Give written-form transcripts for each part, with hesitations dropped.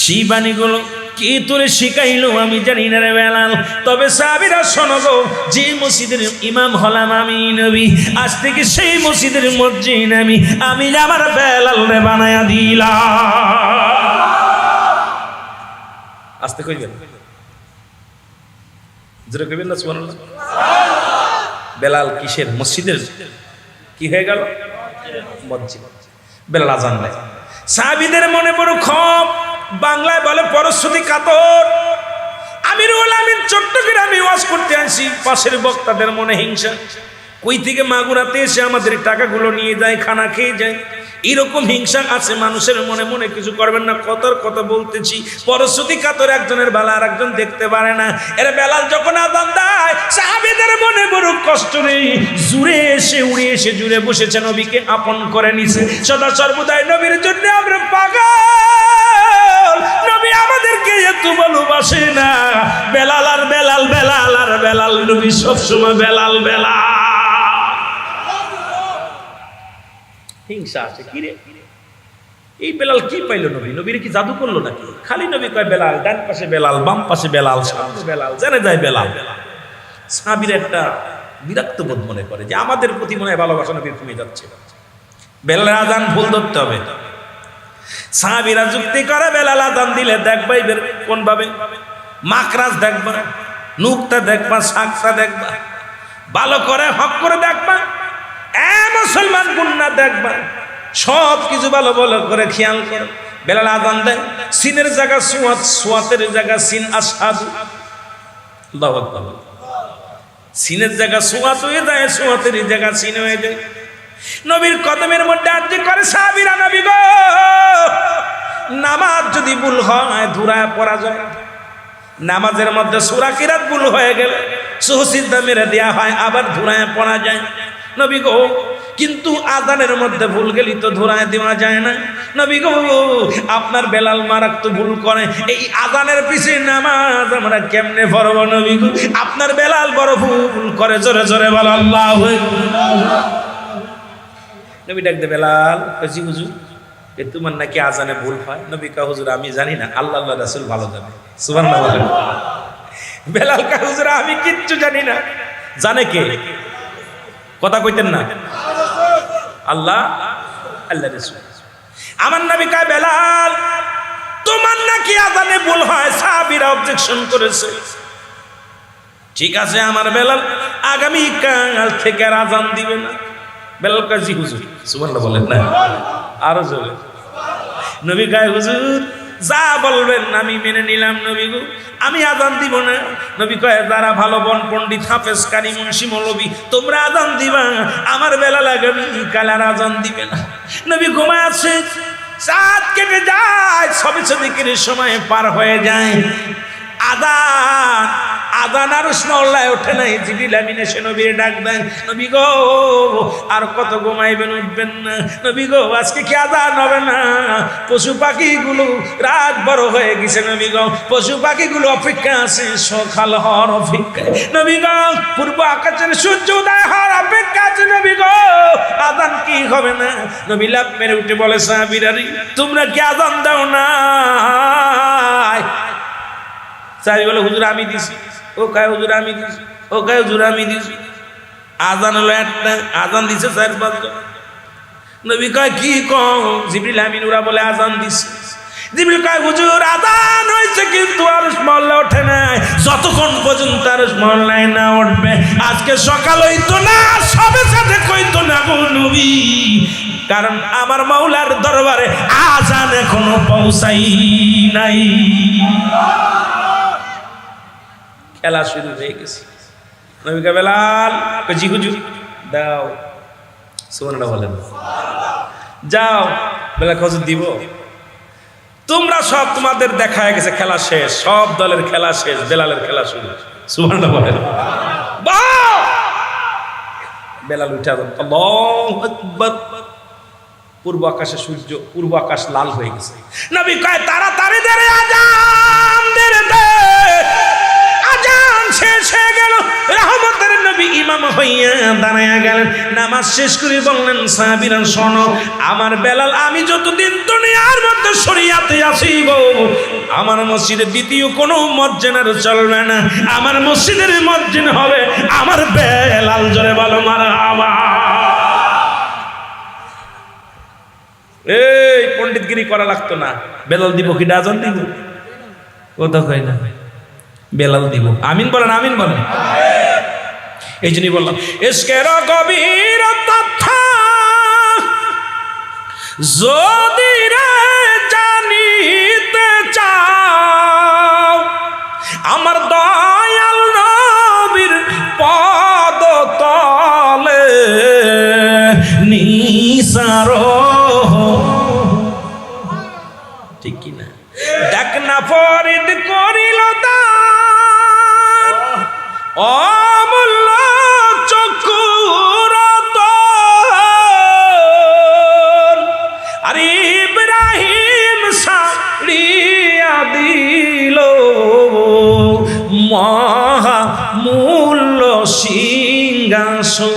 সেই বাণীগুলো কে তোরে শিখাইলো আমি জানি না রে বেলাল। তবে সাহাবীরা শোনো গো, যে মসজিদের ইমাম হলাম আমি নবী, আজ থেকে সেই মসজিদের মসজিদ আমি আমার বেলাল রে বানায়া দিলাম। আস্তে কইবেন, জোরে কইবেন না সুবহানাল্লাহ। বেলাল কিসের? মসজিদের কি হয়ে গেল? মসজিদ। বেলাল আজান দেয়। সাহাবীদের মনে বড় ক্ষোভ, বাংলায় বলে পরশুতি কাতর। আমিরুল আমিন চট্টগ্রামে ওয়াজ করতে আসি, পাশের বক্তাদের মনে হিংসা, কই থেকে মাগুরাতে এসে আমাদের টাকাগুলো নিয়ে যায়, খানা খেয়ে যায়। এরকম হিংসা আছে মানুষের মনে। মনে কিছু করবেন না, কত বলতেছি। পরশুতি কাতর, একজনের বেলা আর একজন দেখতে পারে না। এর বেলাল যখন আযান দেয়, সাহাবীদের মনে বড় কষ্ট নেই, জুড়ে এসে উড়ে এসে জুড়ে বসেছে, নবীকে আপন করে নিছে। সদা সর্বদাই নবীর জন্য আমরা পাগল। নবী আমাদেরকে এত ভালোবাসে না। বেলাল আর বেলাল, বেলাল আর বেলাল, নবী সবসময় বেলাল বেলাল। হিংসা আছে কি রে? এই বেলাল কি পাইলো নবী? নবীর কি জাদু করলো নাকি? খালি নবী কয় বেলাল, ডান পাশে বেলাল, বাম পাশে বেলাল, সামনে বেলাল, জানে যায় বেলাল। সাহাবীর একটা বিরক্ত বোধ মনে করে যে আমাদের প্রতি মনে হয় ভালোবাসা নবীর কমে যাচ্ছে। বেলাল আজান ভুল ধরতে হবে। সাহাবীরা যুক্তি করে, বেলাল আজান দিলে দেখবা এবার কোন ভাবে মাকরাজ দেখবা, নুকতা দেখবা, সাকতা দেখবা, ভালো করে হক করে দেখবা। মুসলমান গুন্না দেখবা, সব কিছু ভালো ভালো করে খেয়াল করো। বেলাল আযান দেয়, সিনের জায়গা সুয়াত, সুয়াতের জায়গা সিন, আশহাদু। আল্লাহু আকবার। সিনের জায়গা সুয়াত হয়ে যায়, সুয়াতের জায়গা সিন হয়ে যায়। নবীর কদমের মধ্যে আরজি করে সাহাবীরা, নবী গো, নামাজ যদি ভুল হয় ধুরায় পড়া যায়। নামাজের মধ্যে সূরা কিরাত ভুল হয়ে গেলে সুজদা মেরে দেয়া হয়, আবার ধুরায় পড়া যায়। নবী গো, কিন্তু আজানের মধ্যে ভুল গেলি তো ধরায় দেওয়া যায় না। নবী গো, আপনার বেলাল মারাত্মক ভুল করে, এই আজানের পিছনে নামাজ আমরা কেমনে পড়ব? নবী গো, আপনার বেলাল বড় ভুল করে, জোরে জোরে বলো আল্লাহু আকবার। নবী ডাকতে বেলাল, কইছি হুজুর এ তোমার নাকি আজানে ভুল হয়? নবী কা হুজুর আমি জানি না, আল্লাহ রাসূল ভালো জানে। সুবহানাল্লাহ। বেলাল কা হুজুর আমি কিচ্ছু জানি না। জানে কে? কথা কইতেন না, আল্লাহ, আল্লাহ রাসূল। আমার নবী কয় বেলাল তোমার নাকি আযানে ভুল হয়। সাহাবীরা অবজেকশন করেছে। ঠিক আছে আমার বেলাল আগামী কাল থেকে আর আযান দিবে না। বেলাল কয় জি হুজুর। সুবহানাল্লাহ বলেন না, আরো জোরে। নবী কয় হুজুর যা বলবেন আমি মেনে নিলাম নবী গো, আমি আযান দিব না। নবী কয় যারা ভালো বন পণ্ডিত, হাফেজ, কারি, মুন্সি, মৌলবী, তোমরা আযান দিবা, আমার বেলাল আগামী কাল আর আযান দিবে না। নবী ঘুমায় আছে, চাঁদ কেটে যায়, সবে সদিকের সময় পার হয়ে যায়। আযান আর উসমাউল্লাহ ওঠে নাই। জিবরিল আমিন এসে নবীর ডাক দেন, নবী গো আর কত ঘুমাইবেন, উঠবেন না? নবী গো আজকে কি আযান হবে না? পশু পাখিগুলো রাত বড় হয়ে গেছে নবী গো, পশু পাখিগুলো অপেক্ষা আছে সকাল হওয়ার অপেক্ষায়। নবী গো পূর্ব আকাশের সূর্য উদয় হওয়ার অপেক্ষা আছে নবী গো, আযান কি হবে না? নবী লাফ মেরে উঠে বলে সাহাবীরা তোমরা কি আযান দাও না? সাহাবী বলে হুজুর আমি দিছি। ও কয় হুজুর আমি দিছি, ও কয় হুজুর আমি দিছি। আযান হলো একটা, আযান দিছে 4-5 জন। নবী কয় কি কও? জিবরিল আমিন ওরা বলে আযান দিছে। জিবরিল কয় হুজুর আযান হইছে কিন্তু আরশ মহল্লা ওঠে নাই, যতক্ষণ পর্যন্ত আরশ মহল্লায় না উঠবে আজকে সকাল হইতো না, সবে সাথে কইতো না গো নবী, কারণ আমার মাওলার দরবারে আযান এখনো পৌঁছাই নাই। খেলা শুরু হয়ে গেছে। নবী কয় বেলাল, জি হুজুর দাও। সুবহানাল্লাহ বলেন। যাও। বেলাল হুজুর দিব। তোমরা সব তোমাদের দেখা হয়ে গেছে, খেলা শেষ, সব দলের খেলা শেষ, বেলালের খেলা শুরু। সুবহানাল্লাহ বলেন। বাহ! বেলাল উঠে আযান, আল্লাহু আকবার। পূর্ব আকাশে সূর্য, পূর্ব আকাশ লাল হয়ে গেছে। নবী কয় তাড়াতাড়ি দে আযান দে দে। আযান শেষ হয়ে গেল। রহমতের নবী ইমাম হইয়া দাঁড়ায়া গেলেন। নামাজ শেষ করে বললেন সাহাবীরা শোনো, আমার বেলাল আমি যতদিন দুনিয়ার মধ্যে শরিয়াতে আছি গো, আমার মসজিদে দ্বিতীয় কোনো মুয়াজ্জিনের চলবে না, আমার মসজিদের মুয়াজ্জিন হবে আমার বেলাল। জোরে বলো মারহাবা। এই পণ্ডিতগিরি করা লাগতো না, বেলাল দিব কি ডাজন দিব? কথা কয় না, বেলাল দিব। আমিন বলেন, আমিন বলেন। এই জন্যই বললাম ইশকের গভীরতা যদি রে জানিতে চাও, আমার দয়াল নবীর পদ তলে নিসার, ঠিক কি না? ডাক না ফরিদ করিল দান, অমূল্য চক্ষুর তোর, আর ইব্রাহিম সারিয়া দিল মহামূল্য সিংহাসন।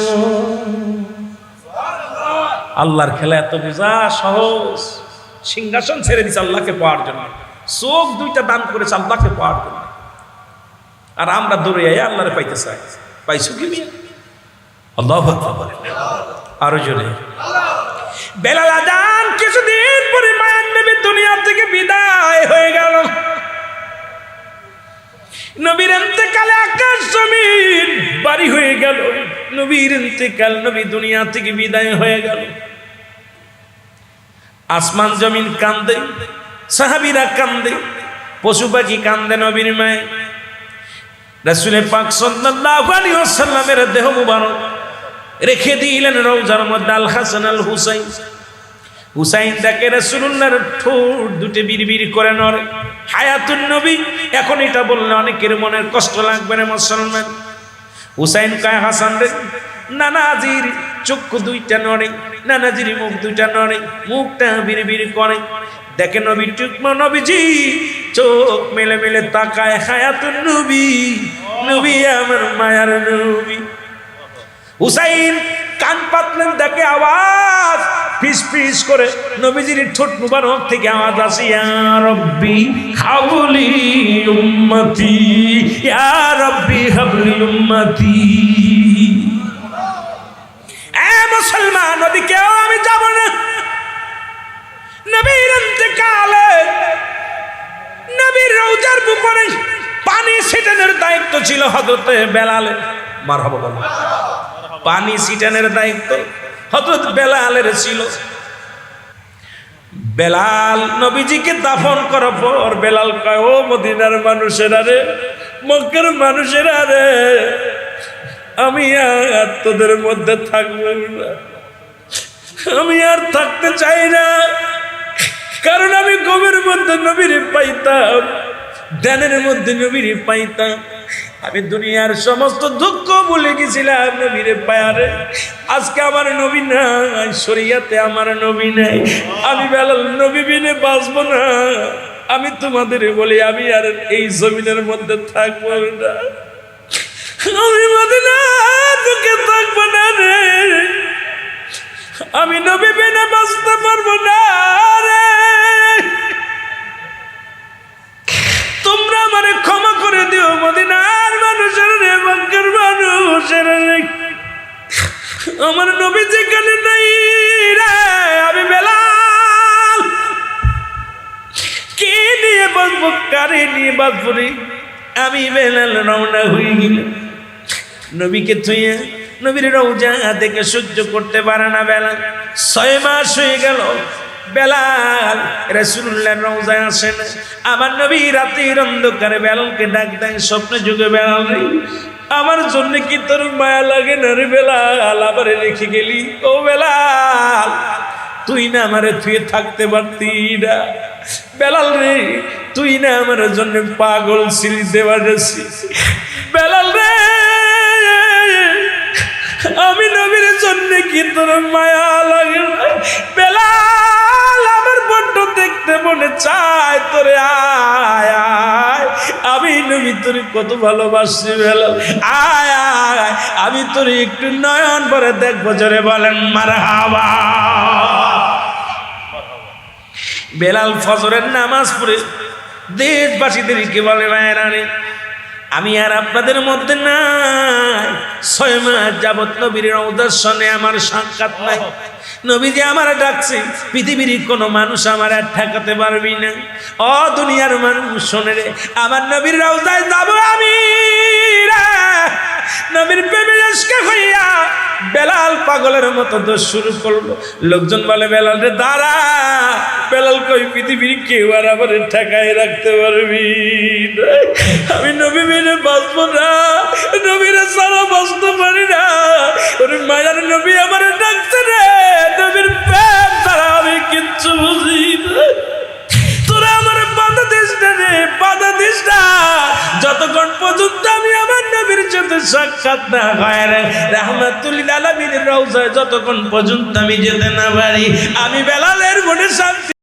আল্লাহর খেলা এত বোঝা সহজ। সিংহাসন ছেড়ে দিচ্ছে আল্লাহকে পাওয়ার জন্য, চোখ দুইটা দান করেছে আল্লাহকে পাওয়ার জন্য, আর আমরা দৌড়ে আই আল্লাহরে পাইতে চাই। পাইছো কি মিয়া? আল্লাহু আকবার। আরো জোরে। বেলাল আজান কিছুদিন পরে মায়ার নবী দুনিয়া থেকে বিদায় হয়ে গেল। নবীর ইন্তেকালে আকাশ জমিন বাড়ি হয়ে গেল। নবীর ইন্তেকাল, নবী দুনিয়া থেকে বিদায় হয়ে গেল। আসমান জমিন কান্দে, সাহাবীরা কান্দে, পশু পাখি কান্দে নবীর মায়ে। রাসূল পাক সাল্লাল্লাহু আলাইহি ওয়াসাল্লামের দেহ মুবারক রেখে দিলেন রওজার মধ্যে আল হাসান আল হুসাইন। হুসাইন তাকে রাসূলুল্লাহর ঠোঁট দুটো বিড়বিড় করে নড়ে। হায়াতুন নবী, এখন এটা বললে অনেকের মনের কষ্ট লাগবে না মুসলমান। হুসাইন কয় হাসান রে, নানাজির চক্ষু দুইটা নড়ে, নানাজির মুখ দুইটা নড়ে, মুখটা বিড়বিড় করে। দেখে নবী টুকমা নবীজি চোখ মেলে মেলে তাকায়। হায়াতুন নবী, নবী আমার মায়ার নবী। হুসাইন কান পাতলেন, দেখে আওয়াজ ফিস ফিস করে নবীজির ঠোঁট মুবারক থেকে আওয়াজ আসে, ইয়া রব্বি হাবলি উম্মতি, ইয়া রব্বি হাবলি উম্মতি। এ মুসলমান, ওদিকেও আমি যাব না। নবীর ইন্তেকালে নবীর রওজার উপরে পানি ছিটানোর দায়িত্ব ছিল হযরতে বেলালের। মারহাবা বলো। পানি ছিটানোর দায়িত্ব হযরত বেলালের ছিল। বেলাল নবীজিকে দাফন করার পর বেলাল কয়, ও মদিনার মানুষেরা রে, মক্কার মানুষেরা রে, আমি আর তোদের মধ্যে থাকবো না, আমি আর থাকতে চাই না। কারণ আমি ঘুমের মধ্যে নবীর পাইতাম, ধ্যানের মধ্যে নবীর পাইতাম। আমি দুনিয়ার সমস্ত দুঃখ ভুলে গেছিলাম নবীরে পায়ারে। আজকে আমার নবী নাই, শরীয়তে আমার নবী নাই, আমি বেলাল নবী বিনে বাঁচবো না। আমি তোমাদের বলি, আমি আর এই জমিনের মধ্যে থাকবো না, আমি মদিনা তোকে থাকবো না রে, আমি নবী বিনে বাঁচতে পারবো না রে। তোমরা আমারে ক্ষমা করে দিও মদিনার মানুষের রে, মক্কার মানুষের রে, আমার নবী যেখানে নাই রে, আমি বেলাল কি নিয়ে বাঁচবো, কারে নিয়ে বাঁচবো রে? আমি বেলাল রওনা হয়ে গেলাম নবীকে থুইয়া। নবীর রওজা দেখে সহ্য করতে পারে না বেলাল। 6 মাস হয়ে গেল বেলাল রাসূলুল্লাহর রওজায় আসে না। আমার নবী রাতের অন্ধকারে বেলালকে ডাক দেয়, স্বপ্নে যুগে বেলাল রে, আমার জন্য কি তোর মায়া লাগে না রে বেলাল? আবার রেখে গেলি ও বেলাল, তুই না আমারে থুয়ে থাকতে পারতি না বেলাল রে, তুই না আমার জন্য পাগল ছিলি দেওয়ারেছি বেলাল রে, আমি নবীর জন্য কি তোর মায়া লাগে না বেলাল? আমার বড্ড দেখতে মনে চায় তোরে, আয় আয়, আমি নবী তোর কত ভালোবাসি বেলাল, আয় আয়, আমি তোর একটু নয়ন ভরে দেখবো। জোরে বলেন মারহাবা। বেলাল ফজরের নামাজ পড়ে দেশবাসীদেরকে বলে ভাইরা রে, আমি আর আপনাদের মধ্যে নাই, 6 মাস যাবত নবীর রওজার সনে আমার সাক্ষাৎ নাই। নবীজি আমার ডাকছে, পৃথিবীর কোনো মানুষ আমার আর ঠেকাতে পারবি না। ও দুনিয়ার মানুষ শোনে রে, আমার নবীর রওজায় যাব আমি রে। নবীর প্রেমে আশকে হইয়া বেলাল পাগলের মতো দোষ শুরু করলো। লোকজন বলে বেলাল রে দাঁড়া, বেলাল কই পৃথিবীর কেউ আর আমার ঠেকায় রাখতে পারবি না। আমি নবী মেনে বাঁচবো না, নবীরে সারা বাঁচতে পারি না। ওরে মায়ার নবী আমার ডাকছে রে, নবীর প্রেম ছাড়া আমি কিচ্ছু বুঝি না। তোরা আমার বাধা দিস না রে, বাধা দিস না, যতক্ষণ পর্যন্ত আমি আমার নবীর সাথে সাক্ষাৎ না হয় রে রাহমাতুল লিল আলামিনের রওজায়, যতক্ষণ পর্যন্ত আমি যেতে না পারি, আমি বেলালের মনে শান্তি